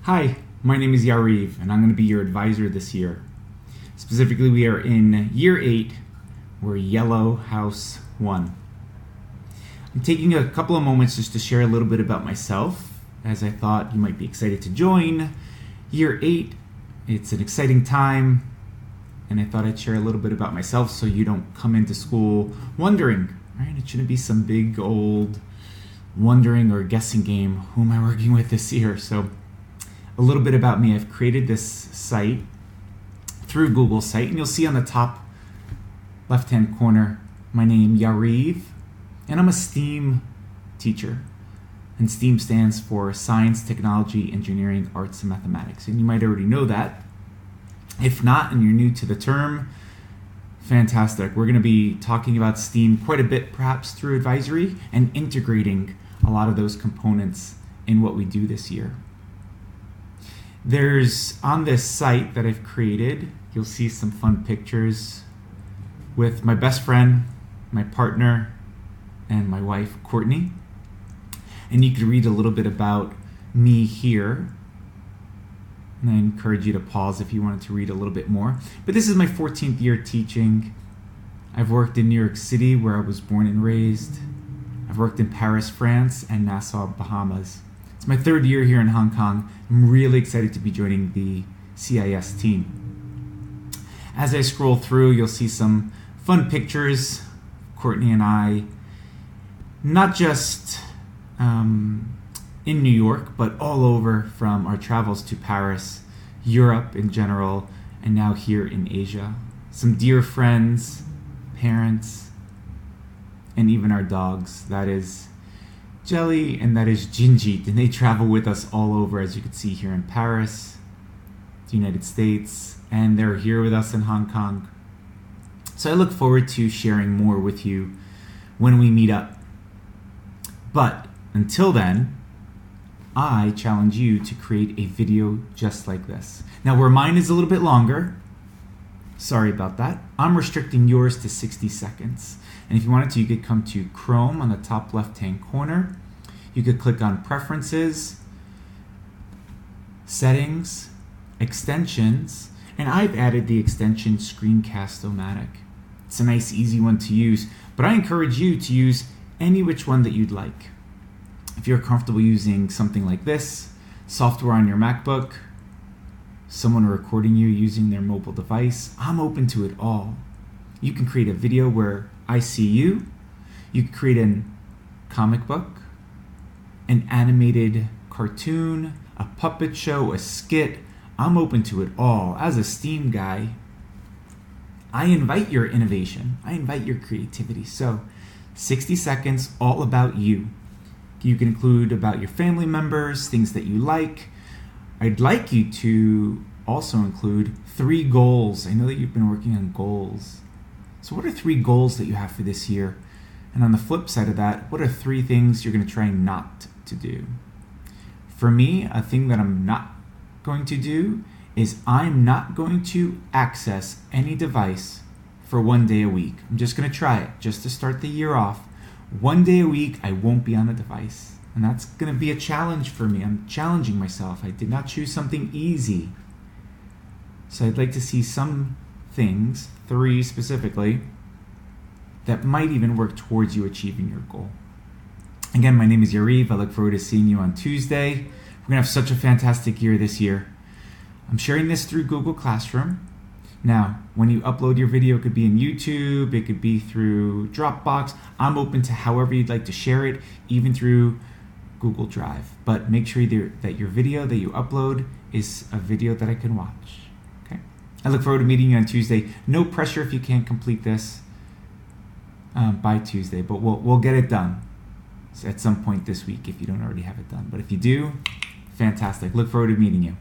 Hi, my name is Yariv, and I'm going to be your advisor this year. Specifically, we are in year 8, we're Yellow House 1. I'm taking a couple of moments just to share a little bit about myself, as I thought you might be excited to join. Year 8, it's an exciting time, and I thought I'd share a little bit about myself so you don't come into school wondering, right? It shouldn't be some big old wondering or guessing game, who am I working with this year? So a little bit about me. I've created this site through Google site, and you'll see on the top left-hand corner my name, Yariv, and I'm a STEAM teacher. And STEAM stands for Science, Technology, Engineering, Arts, and Mathematics. And you might already know that. If not, and you're new to the term, fantastic. We're going to be talking about STEAM quite a bit, perhaps through advisory, and integrating a lot of those components in what we do this year. There's, on this site that I've created, you'll see some fun pictures with my best friend, my partner, and my wife, Courtney. And you can read a little bit about me here. And I encourage you to pause if you wanted to read a little bit more. But this is my 14th year teaching. I've worked in New York City, where I was born and raised. I've worked in Paris, France, and Nassau, Bahamas. It's my 3rd year here in Hong Kong. I'm really excited to be joining the CIS team. As I scroll through, you'll see some fun pictures. Courtney and I, not just in New York, but all over, from our travels to Paris, Europe in general, and now here in Asia. Some dear friends, parents, and even our dogs. That is Jelly, and that is Ginjit, and they travel with us all over, as you can see here in Paris, the United States, and they're here with us in Hong Kong. So I look forward to sharing more with you when we meet up. But until then, I challenge you to create a video just like this. Now, where mine is a little bit longer, sorry about that, I'm restricting yours to 60 seconds. And if you wanted to, you could come to Chrome on the top left-hand corner. You could click on Preferences, Settings, Extensions, and I've added the extension Screencast-O-Matic. It's a nice, easy one to use, but I encourage you to use any which one that you'd like. If you're comfortable using something like this, software on your MacBook, someone recording you using their mobile device, I'm open to it all. You can create a video where I see you. You can create a comic book, an animated cartoon, a puppet show, a skit. I'm open to it all. As a STEAM guy, I invite your innovation. I invite your creativity. So 60 seconds, all about you. You can include about your family members, things that you like. I'd like you to also include 3 goals. I know that you've been working on goals. So what are 3 goals that you have for this year? And on the flip side of that, what are 3 things you're going to try not to do? For me, a thing that I'm not going to do is I'm not going to access any device for 1 day a week. I'm just going to try it just to start the year off. 1 day a week, I won't be on a device. And that's going to be a challenge for me. I'm challenging myself. I did not choose something easy. So I'd like to see some things, 3 specifically, that might even work towards you achieving your goal. Again, my name is Yariv. I look forward to seeing you on Tuesday. We're going to have such a fantastic year this year. I'm sharing this through Google Classroom. Now, when you upload your video, it could be in YouTube, it could be through Dropbox. I'm open to however you'd like to share it, even through Google Drive. But make sure that your video that you upload is a video that I can watch. Okay? I look forward to meeting you on Tuesday. No pressure if you can't complete this by Tuesday, but we'll get it done at some point this week if you don't already have it done. But if you do, fantastic. Look forward to meeting you.